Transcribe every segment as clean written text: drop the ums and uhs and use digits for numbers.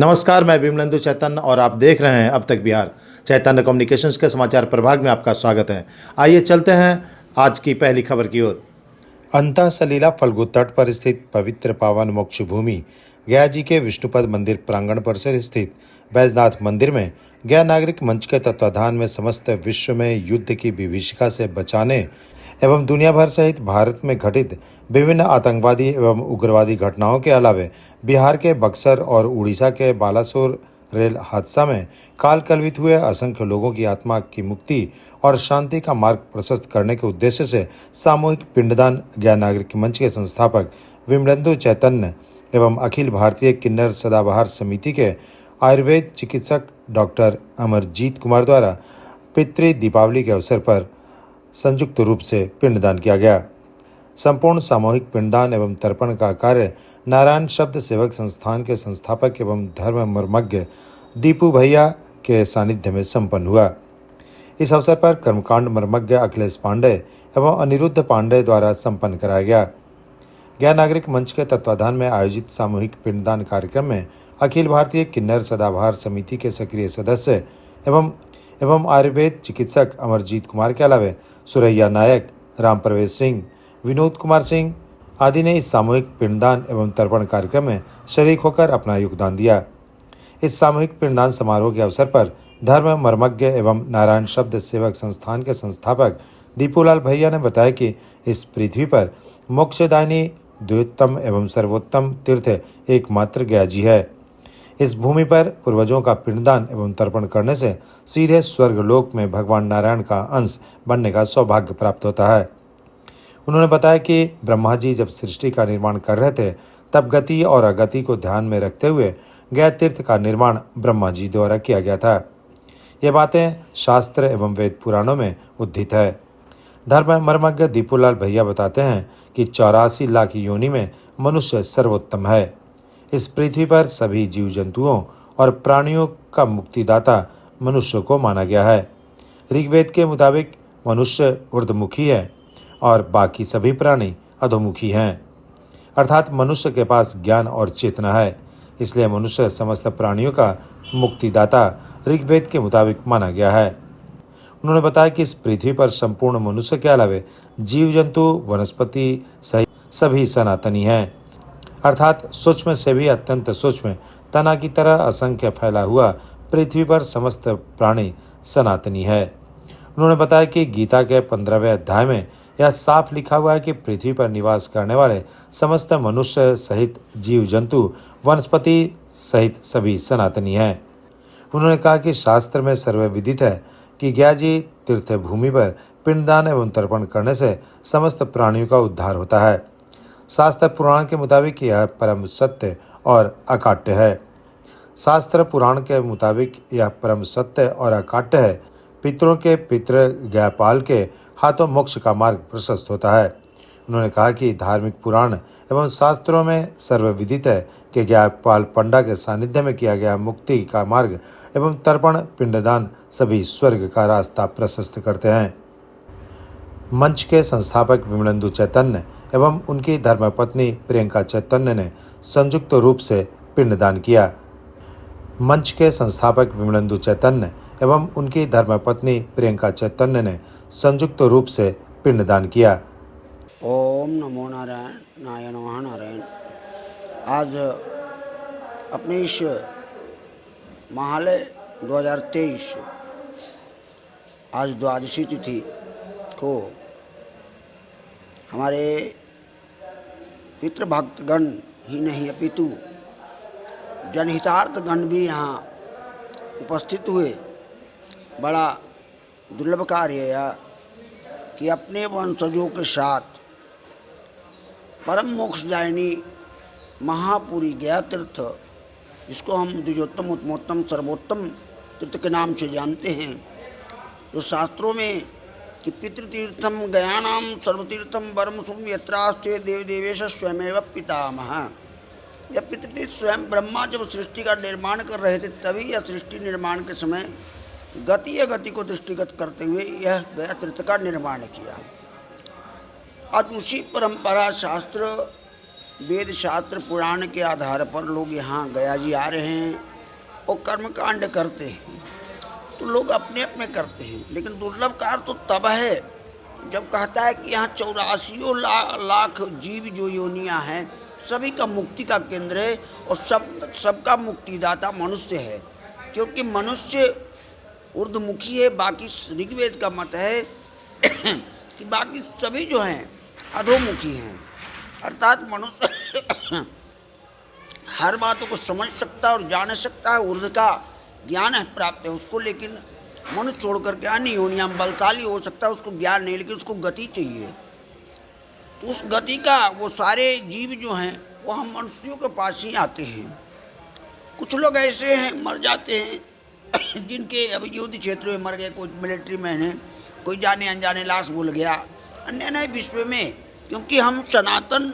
नमस्कार, मैं विमलेंदु चैतन्य और आप देख रहे हैं अब तक बिहार। चैतन्य कम्युनिकेशंस के समाचार प्रभाग में आपका स्वागत है। आइए चलते हैं आज की पहली खबर की ओर। अंतः सलीला फल्गु तट पर स्थित पवित्र पावन मोक्ष भूमि गया जी के विष्णुपद मंदिर प्रांगण परिसर स्थित बैजनाथ मंदिर में गया नागरिक मंच के तत्वाधान में समस्त विश्व में युद्ध की विभीषिका से बचाने एवं दुनिया भर सहित भारत में घटित विभिन्न आतंकवादी एवं उग्रवादी घटनाओं के अलावे बिहार के बक्सर और उड़ीसा के बालासोर रेल हादसा में काल कलवित हुए असंख्य लोगों की आत्मा की मुक्ति और शांति का मार्ग प्रशस्त करने के उद्देश्य से सामूहिक पिंडदान गया नागरिक मंच के संस्थापक विमलेंदु चैतन्य एवं अखिल भारतीय किन्नर सदाबहार समिति के आयुर्वेद चिकित्सक डॉक्टर अमरजीत कुमार द्वारा पितृ दीपावली के अवसर पर संयुक्त रूप से पिंडदान किया गया। संपूर्ण सामूहिक पिंडदान एवं तर्पण का कार्य नारायण शब्द सेवक संस्थान के संस्थापक एवं धर्म मर्मज्ञ दीपू भैया के सानिध्य में संपन्न हुआ। इस अवसर पर कर्मकांड मर्मज्ञ अखिलेश पांडे एवं अनिरुद्ध पांडे द्वारा संपन्न कराया गया। गया नागरिक मंच के तत्वाधान में आयोजित सामूहिक पिंडदान कार्यक्रम में अखिल भारतीय किन्नर सदाबहार समिति के सक्रिय सदस्य एवं आयुर्वेद चिकित्सक अमरजीत कुमार के अलावे सुरैया नायक, राम प्रवेश सिंह, विनोद कुमार सिंह आदि ने इस सामूहिक पिंडदान एवं तर्पण कार्यक्रम में शरीक होकर अपना योगदान दिया। इस सामूहिक पिंडदान समारोह के अवसर पर धर्म मर्मज्ञ एवं नारायण शब्द सेवक संस्थान के संस्थापक दीपूलाल भैया ने बताया कि इस पृथ्वी पर मोक्षदायिनी द्व्योत्तम एवं सर्वोत्तम तीर्थ एकमात्र गया जी है। इस भूमि पर पूर्वजों का पिंडदान एवं तर्पण करने से सीधे स्वर्गलोक में भगवान नारायण का अंश बनने का सौभाग्य प्राप्त होता है। उन्होंने बताया कि ब्रह्मा जी जब सृष्टि का निर्माण कर रहे थे तब गति और अगति को ध्यान में रखते हुए गया तीर्थ का निर्माण ब्रह्मा जी द्वारा किया गया था। ये बातें शास्त्र एवं वेद पुराणों में उद्धृत है। धर्म मर्मज्ञ दीपूलाल भैया बताते हैं कि 84 लाख योनि में मनुष्य सर्वोत्तम है। इस पृथ्वी पर सभी जीव जंतुओं और प्राणियों का मुक्तिदाता मनुष्य को माना गया है। ऋग्वेद के मुताबिक मनुष्य ऊर्ध्वमुखी है और बाकी सभी प्राणी अधोमुखी हैं, अर्थात मनुष्य के पास ज्ञान और चेतना है, इसलिए मनुष्य समस्त प्राणियों का मुक्तिदाता ऋग्वेद के मुताबिक माना गया है। उन्होंने बताया कि इस पृथ्वी पर संपूर्ण मनुष्य के अलावे जीव जंतु वनस्पति सहित सभी सनातनी हैं, अर्थात सूक्ष्म से भी अत्यंत सूक्ष्म तना की तरह असंख्य फैला हुआ पृथ्वी पर समस्त प्राणी सनातनी है। उन्होंने बताया कि गीता के 15वें अध्याय में यह साफ लिखा हुआ है कि पृथ्वी पर निवास करने वाले समस्त मनुष्य सहित जीव जंतु वनस्पति सहित सभी सनातनी हैं। उन्होंने कहा कि शास्त्र में सर्वविदित है कि गया जी तीर्थ भूमि पर पिंडदान एवं तर्पण करने से समस्त प्राणियों का उद्धार होता है। शास्त्र पुराण के मुताबिक यह परम सत्य और अकाट्य है। शास्त्र पुराण के मुताबिक यह परम सत्य और अकाट्य है। पितरों के पितृ गयापाल के हाथों मोक्ष का मार्ग प्रशस्त होता है। उन्होंने कहा कि धार्मिक पुराण एवं शास्त्रों में सर्वविदित है कि गयापाल पंडा के सानिध्य में किया गया मुक्ति का मार्ग एवं तर्पण पिंडदान सभी स्वर्ग का रास्ता प्रशस्त करते हैं। मंच के संस्थापक विमलेंदु चैतन्य एवं उनकी धर्मपत्नी प्रियंका चैतन्य ने संयुक्त रूप से पिंडदान किया। मंच के संस्थापक विमलेंदु चैतन्य एवं उनकी धर्मपत्नी प्रियंका चैतन्य ने संयुक्त रूप से पिंडदान किया। ओम नमो नारायण नारायण नमः नारायण। आज अपने इस महालय 2023 आज द्वादशी तिथि को हमारे पितृभक्तगण ही नहीं अपितु जनहितार्थगण भी यहाँ उपस्थित हुए। बड़ा दुर्लभ कार्य है यह कि अपने वंशजों के साथ परम मोक्षदायिनी महापुरी गया तीर्थ, जिसको हम द्विजोत्तम उत्तमोत्तम सर्वोत्तम तीर्थ के नाम से जानते हैं, जो शास्त्रों में कि पितृतीर्थम गयानाम सर्वतीर्थम परम शुभम यत्रास्ते देव देवेश स्वयमेव पितामह। यह पितृतीर्थ स्वयं ब्रह्मा जब सृष्टि का निर्माण कर रहे थे तभी यह सृष्टि निर्माण के समय गति को दृष्टिगत करते हुए यह गया तीर्थ का निर्माण किया। आज उसी परंपरा शास्त्र वेद शास्त्र पुराण के आधार पर लोग यहाँ गया जी आ रहे हैं और कर्मकांड करते हैं तो लोग अपने अपने करते हैं, लेकिन दुर्लभ कार्य तो तब है जब कहता है कि यहाँ 84 लाख जीव जो योनियाँ हैं सभी का मुक्ति का केंद्र है और सबका मुक्तिदाता मनुष्य है, क्योंकि मनुष्य ऊर्ध्वमुखी है। बाकी ऋग्वेद का मत है कि बाकी सभी जो हैं अधोमुखी हैं, अर्थात मनुष्य हर बातों को समझ सकता है और जान सकता है, ऊर्ध्व का ज्ञान है प्राप्त है उसको, लेकिन मनुष्य छोड़ करके अन्य योनियां बलशाली हो सकता है, उसको ज्ञान नहीं, लेकिन उसको गति चाहिए। तो उस गति का वो सारे जीव जो हैं वो हम मनुष्यों के पास ही आते हैं। कुछ लोग ऐसे हैं मर जाते हैं जिनके अभी युद्ध क्षेत्र में मर गए, कोई मिलिट्री मैन है, कोई जाने अनजाने लाश भूल गया, अन्य नए विश्व में, क्योंकि हम सनातन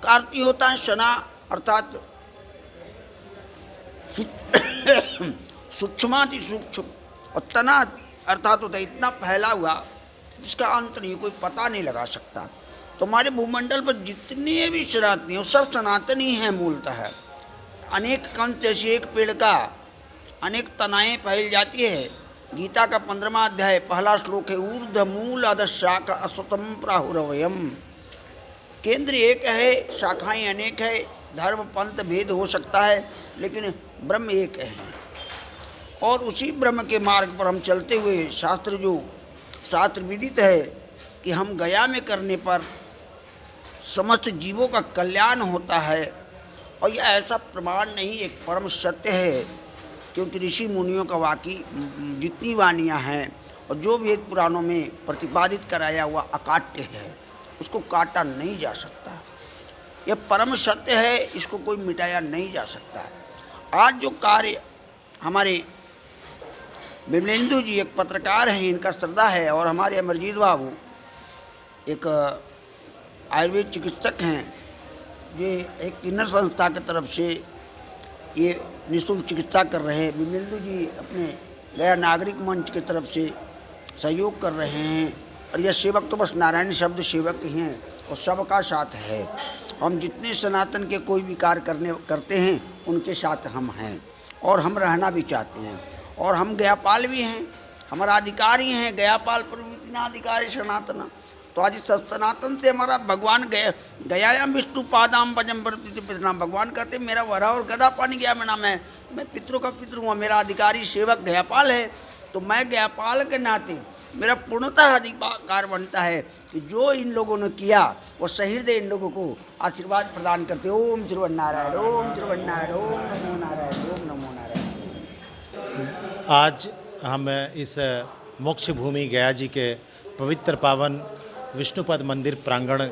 का अर्थ होता है सना अर्थात सूक्ष्माति सूक्ष्म और तना अर्थात होता है इतना फैला हुआ जिसका अंत नहीं, कोई पता नहीं लगा सकता। तो हमारे भूमंडल पर जितने भी सनातनी हैं सब सनातनी हैं मूलतः। अनेक कंस जैसे एक पेड़ का अनेक तनाएँ फैल जाती है। गीता का 15वां अध्याय पहला श्लोक है, ऊर्ध्व मूल अध शाखा अस्वतम प्राहुरवयम। केंद्र एक है, शाखाएं अनेक है, धर्म पंथ भेद हो सकता है, लेकिन ब्रह्म एक है। और उसी ब्रह्म के मार्ग पर हम चलते हुए शास्त्र विदित है कि हम गया में करने पर समस्त जीवों का कल्याण होता है। और यह ऐसा प्रमाण नहीं, एक परम सत्य है, क्योंकि ऋषि मुनियों का वाकई जितनी वाणियाँ हैं और जो वेद पुराणों में प्रतिपादित कराया हुआ अकाट्य है, उसको काटा नहीं जा सकता। यह परम सत्य है, इसको कोई मिटाया नहीं जा सकता। आज जो कार्य हमारे विमलेंदु जी एक पत्रकार हैं, इनका श्रद्धा है, और हमारे अमरजीत बाबू एक आयुर्वेद चिकित्सक हैं, ये एक किन्नर संस्था की तरफ से ये निःशुल्क चिकित्सा कर रहे हैं। विमलेंदु जी अपने गया नागरिक मंच की तरफ से सहयोग कर रहे हैं, और यह सेवक तो बस नारायण शब्द सेवक ही हैं और सबका साथ है। हम जितने सनातन के कोई भी कार्य करते हैं उनके साथ हम हैं, और हम रहना भी चाहते हैं। और हम गयापाल भी हैं, हमारा अधिकारी हैं, गयापाल प्रवृत्ति अधिकारी सनातन। तो आज सनातन से हमारा भगवान गयायाम विष्णु पादाम भजम प्रति भगवान कहते मेरा वरा और गदा पानी गया में नाम है, मैं पितरों का पितृ हूँ, मेरा अधिकारी सेवक गयापाल है। तो मैं गयापाल के नाते मेरा पूर्णतः अधिकार बनता है कि जो इन लोगों ने किया वो सहृदय इन लोगों को आशीर्वाद प्रदान करते। ओम श्रीवन्नारायण, ओम श्रीवन्नारायण, ओम नमो नारायण, ओम नमो नारायण। आज हम इस मोक्ष भूमि गया जी के पवित्र पावन विष्णुपद मंदिर प्रांगण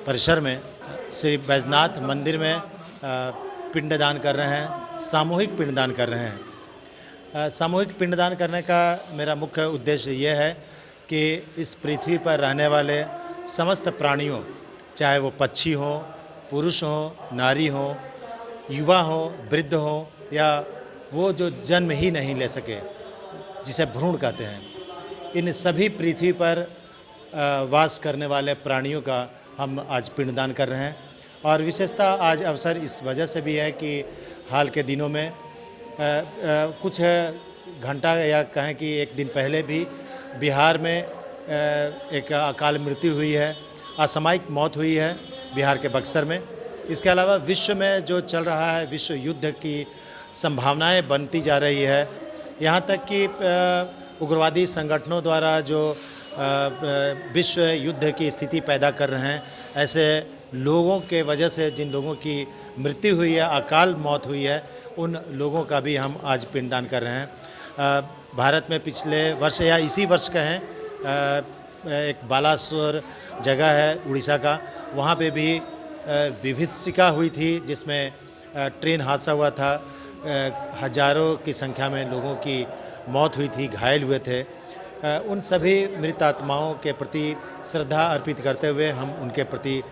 परिसर में श्री बैजनाथ मंदिर में पिंडदान कर रहे हैं, सामूहिक पिंडदान कर रहे हैं। सामूहिक पिंडदान करने का मेरा मुख्य उद्देश्य ये है कि इस पृथ्वी पर रहने वाले समस्त प्राणियों, चाहे वो पक्षी हों, पुरुष हों, नारी हों, युवा हों, वृद्ध हों, या वो जो जन्म ही नहीं ले सके जिसे भ्रूण कहते हैं, इन सभी पृथ्वी पर वास करने वाले प्राणियों का हम आज पिंडदान कर रहे हैं। और विशेषता आज अवसर इस वजह से भी है कि हाल के दिनों में कुछ घंटा या कहें कि एक दिन पहले भी बिहार में एक अकाल मृत्यु हुई है, असामयिक मौत हुई है बिहार के बक्सर में। इसके अलावा विश्व में जो चल रहा है, विश्व युद्ध की संभावनाएं बनती जा रही है। यहाँ तक कि उग्रवादी संगठनों द्वारा जो विश्व युद्ध की स्थिति पैदा कर रहे हैं, ऐसे लोगों के वजह से जिन लोगों की मृत्यु हुई है, अकाल मौत हुई है, उन लोगों का भी हम आज पिंडदान कर रहे हैं। भारत में पिछले वर्ष या इसी वर्ष का है, एक बालासोर जगह है उड़ीसा का, वहाँ पे भी विभीषिका हुई थी जिसमें ट्रेन हादसा हुआ था, हजारों की संख्या में लोगों की मौत हुई थी, घायल हुए थे। उन सभी मृत आत्माओं के प्रति श्रद्धा अर्पित करते हुए हम उनके प्रति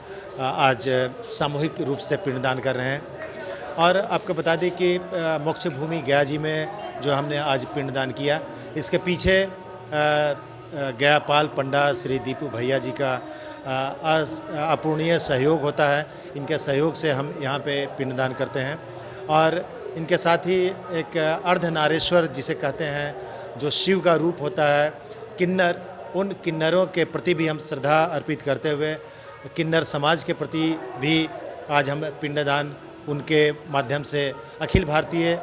आज सामूहिक रूप से पिंडदान कर रहे हैं। और आपको बता दें कि मोक्ष भूमि गया जी में जो हमने आज पिंडदान किया, इसके पीछे गयापाल पंडा श्री दीपू भैया जी का अपूर्णीय सहयोग होता है। इनके सहयोग से हम यहाँ पे पिंडदान करते हैं। और इनके साथ ही एक अर्धनारेश्वर जिसे कहते हैं, जो शिव का रूप होता है, किन्नर, उन किन्नरों के प्रति भी हम श्रद्धा अर्पित करते हुए किन्नर समाज के प्रति भी आज हम पिंडदान उनके माध्यम से अखिल भारतीय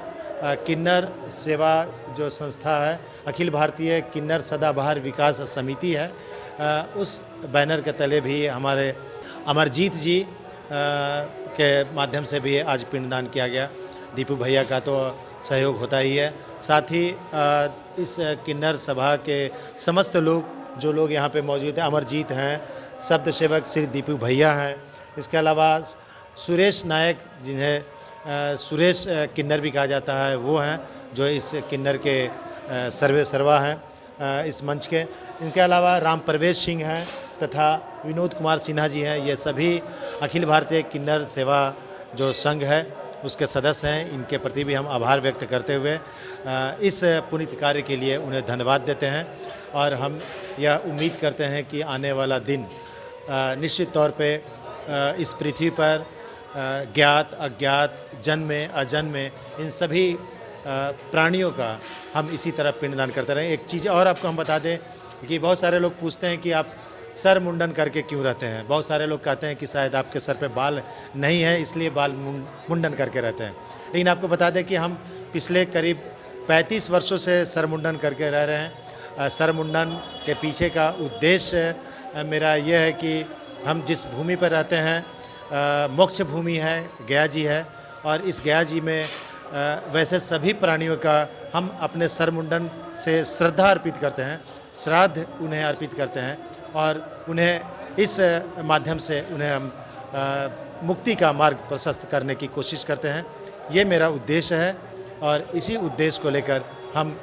किन्नर सेवा जो संस्था है, अखिल भारतीय किन्नर सदाबहार विकास समिति है, उस बैनर के तले भी हमारे अमरजीत जी के माध्यम से भी आज पिंडदान किया गया। दीपू भैया का तो सहयोग होता ही है, साथ ही इस किन्नर सभा के समस्त लोग, जो लोग यहाँ पे मौजूद हैं, अमरजीत हैं, शब्द सेवक श्री दीपू भैया हैं, इसके अलावा सुरेश नायक, जिन्हें सुरेश किन्नर भी कहा जाता है, वो हैं जो इस किन्नर के सर्वे सर्वा हैं इस मंच के। इनके अलावा राम प्रवेश सिंह हैं तथा विनोद कुमार सिन्हा जी हैं। ये सभी अखिल भारतीय किन्नर सेवा जो संघ है उसके सदस्य हैं। इनके प्रति भी हम आभार व्यक्त करते हुए इस पुनीत कार्य के लिए उन्हें धन्यवाद देते हैं और हम यह उम्मीद करते हैं कि आने वाला दिन निश्चित तौर पे इस पृथ्वी पर ज्ञात अज्ञात, जन्मे अजन्मे, इन सभी प्राणियों का हम इसी तरह पिंडदान करते रहें। एक चीज़ और आपको हम बता दें कि बहुत सारे लोग पूछते हैं कि आप सर मुंडन करके क्यों रहते हैं। बहुत सारे लोग कहते हैं कि शायद आपके सर पे बाल नहीं है इसलिए बाल मुंडन करके रहते हैं, लेकिन आपको बता दें कि हम पिछले करीब 35 वर्षों से सर मुंडन करके रह रहे हैं। सर मुंडन के पीछे का उद्देश्य मेरा यह है कि हम जिस भूमि पर रहते हैं, मोक्ष भूमि है, गया जी है, और इस गया जी में वैसे सभी प्राणियों का हम अपने सर मुंडन से श्रद्धा अर्पित करते हैं, श्राद्ध उन्हें अर्पित करते हैं और उन्हें इस माध्यम से उन्हें हम मुक्ति का मार्ग प्रशस्त करने की कोशिश करते हैं। ये मेरा उद्देश्य है और इसी उद्देश्य को लेकर हम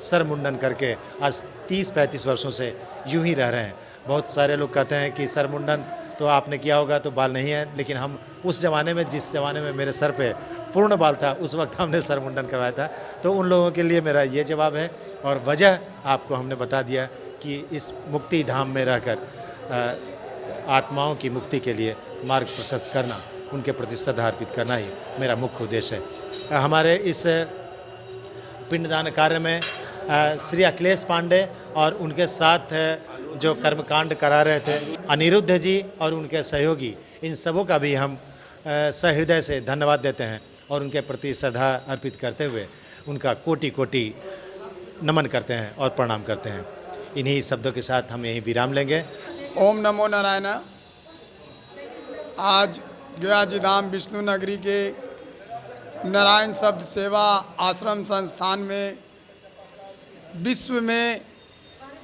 सर मुंडन करके आज 30-35 वर्षों से यूं ही रह रहे हैं। बहुत सारे लोग कहते हैं कि सर मुंडन तो आपने किया होगा तो बाल नहीं है, लेकिन हम उस ज़माने में, जिस ज़माने में मेरे सर पे पूर्ण बाल था, उस वक्त हमने सर मुंडन करवाया था। तो उन लोगों के लिए मेरा ये जवाब है और वजह आपको हमने बता दिया कि इस मुक्ति धाम में रहकर आत्माओं की मुक्ति के लिए मार्ग प्रशस्त करना, उनके प्रति श्रद्धा अर्पित करना ही मेरा मुख्य उद्देश्य है। हमारे इस पिंडदान कार्य में श्री अखिलेश पांडे और उनके साथ जो कर्मकांड करा रहे थे अनिरुद्ध जी और उनके सहयोगी, इन सबों का भी हम सहृदय से धन्यवाद देते हैं और उनके प्रति श्रद्धा अर्पित करते हुए उनका कोटि कोटि नमन करते हैं और प्रणाम करते हैं। इन्हीं शब्दों के साथ हम यहीं विराम लेंगे। ओम नमो नारायण। आज गया जी धाम विष्णु नगरी के नारायण शब्द सेवा आश्रम संस्थान में विश्व में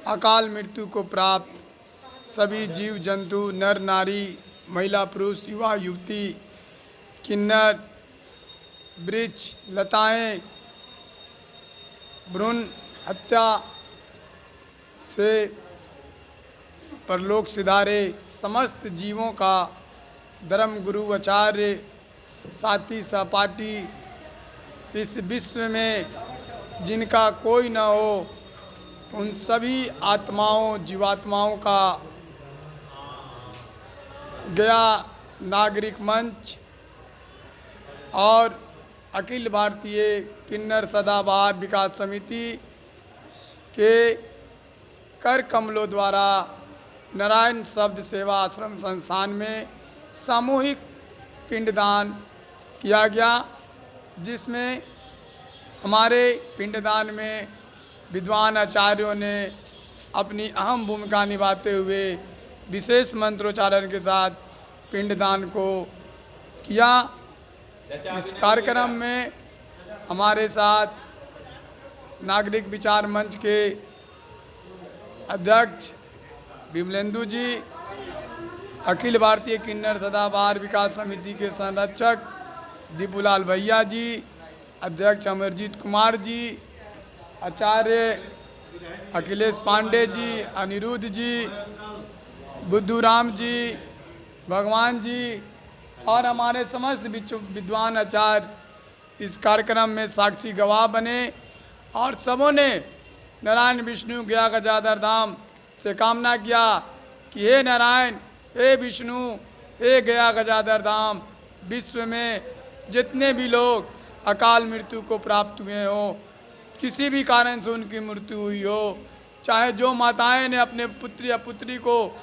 अकाल मृत्यु को प्राप्त सभी जीव जंतु, नर नारी, महिला पुरुष, युवा युवती, किन्नर, वृक्ष, लताएं, भ्रूण हत्या से परलोक सिधारे समस्त जीवों का धर्म गुरु आचार्य साथी सहपाठी इस विश्व में जिनका कोई न हो, उन सभी आत्माओं, जीवात्माओं का गया नागरिक मंच और अखिल भारतीय किन्नर सदाबहार विकास समिति के कर कमलों द्वारा नारायण शब्द सेवा आश्रम संस्थान में सामूहिक पिंडदान किया गया, जिसमें हमारे पिंडदान में विद्वान आचार्यों ने अपनी अहम भूमिका निभाते हुए विशेष मंत्रोच्चारण के साथ पिंडदान को किया। इस कार्यक्रम में हमारे साथ नागरिक विचार मंच के अध्यक्ष विमलेंदु जी, अखिल भारतीय किन्नर सदाबहार विकास समिति के संरक्षक दीपूलाल भैया जी, अध्यक्ष अमरजीत कुमार जी, आचार्य अखिलेश पांडे जी, अनिरुद्ध जी, बुद्धूराम जी, भगवान जी और हमारे समस्त विद्वान आचार्य इस कार्यक्रम में साक्षी गवाह बने और सबों ने नारायण विष्णु गया गजाधर धाम से कामना किया कि हे नारायण, हे विष्णु, हे गया गजाधर धाम, विश्व में जितने भी लोग अकाल मृत्यु को प्राप्त हुए हों, किसी भी कारण से उनकी मृत्यु हुई हो, चाहे जो माताएं ने अपने पुत्री या पुत्री को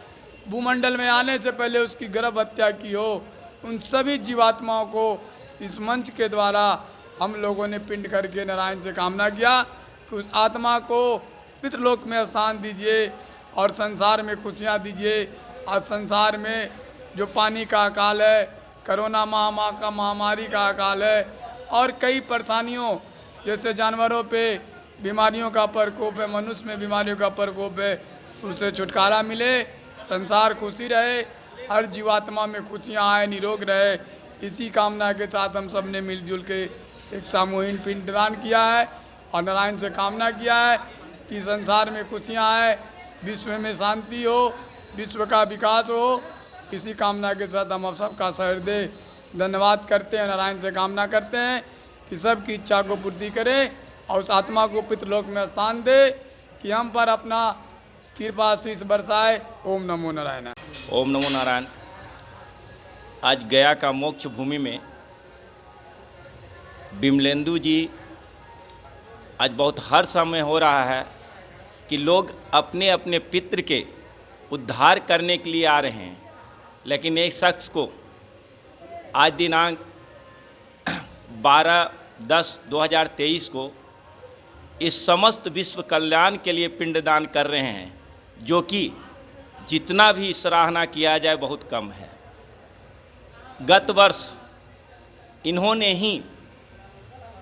भूमंडल में आने से पहले उसकी गर्भ हत्या की हो, उन सभी जीवात्माओं को इस मंच के द्वारा हम लोगों ने पिंड करके नारायण से कामना किया कि उस आत्मा को पितृलोक में स्थान दीजिए और संसार में खुशियाँ दीजिए। आज संसार में जो पानी का अकाल है, कोरोना महामारी का अकाल है और कई परेशानियों जैसे जानवरों पे बीमारियों का प्रकोप है, मनुष्य में बीमारियों का प्रकोप है, उससे छुटकारा मिले, संसार खुशी रहे, हर जीवात्मा में खुशियाँ आए, निरोग रहे। इसी कामना के साथ हम सब ने मिलजुल के एक सामूहिक पिंडदान किया है और नारायण से कामना किया है कि संसार में खुशियाँ आए, विश्व में शांति हो, विश्व का विकास हो। इसी कामना के साथ हम सबका सहृदय धन्यवाद करते हैं, नारायण से कामना करते हैं कि सबकी इच्छा को पूर्ति करे और उस आत्मा को पितृलोक में स्थान दे कि हम पर अपना कृपा आशीष बरसाए। ओम नमो नारायण। ओम नमो नारायण। आज गया का मोक्ष भूमि में विमलेंदु जी आज बहुत हर समय हो रहा है कि लोग अपने अपने पितृ के उद्धार करने के लिए आ रहे हैं, लेकिन एक शख्स को आज दिनांक 12/10/2023 को इस समस्त विश्व कल्याण के लिए पिंडदान कर रहे हैं, जो कि जितना भी सराहना किया जाए बहुत कम है। गत वर्ष इन्होंने ही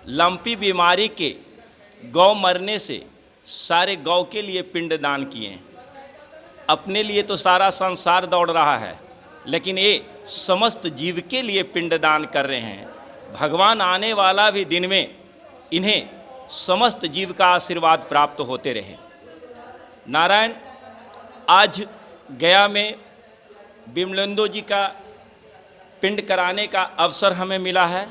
लंपी बीमारी के गौ मरने से सारे गौ के लिए पिंडदान किए। अपने लिए तो सारा संसार दौड़ रहा है, लेकिन ये समस्त जीव के लिए पिंडदान कर रहे हैं। भगवान आने वाला भी दिन में इन्हें समस्त जीव का आशीर्वाद प्राप्त होते रहे। नारायण, आज गया में विमलेंदु जी का पिंड कराने का अवसर हमें मिला है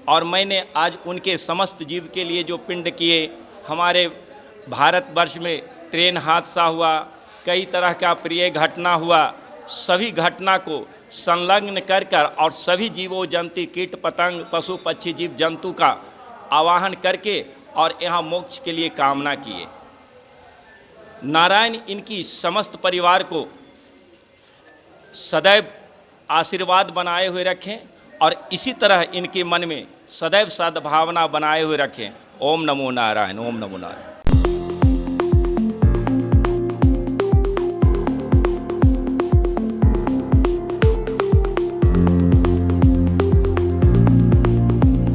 और मैंने आज उनके समस्त जीव के लिए जो पिंड किए, हमारे भारतवर्ष में ट्रेन हादसा हुआ, कई तरह का प्रिय घटना हुआ, सभी घटना को संलग्न कर और सभी जीवों जंतु कीट पतंग पशु पक्षी जीव जंतु का आवाहन करके और यहाँ मोक्ष के लिए कामना किए। नारायण इनकी समस्त परिवार को सदैव आशीर्वाद बनाए हुए रखें और इसी तरह इनके मन में सदैव सद्भावना बनाए हुए रखें। ओम नमो नारायण। ओम नमो नारायण।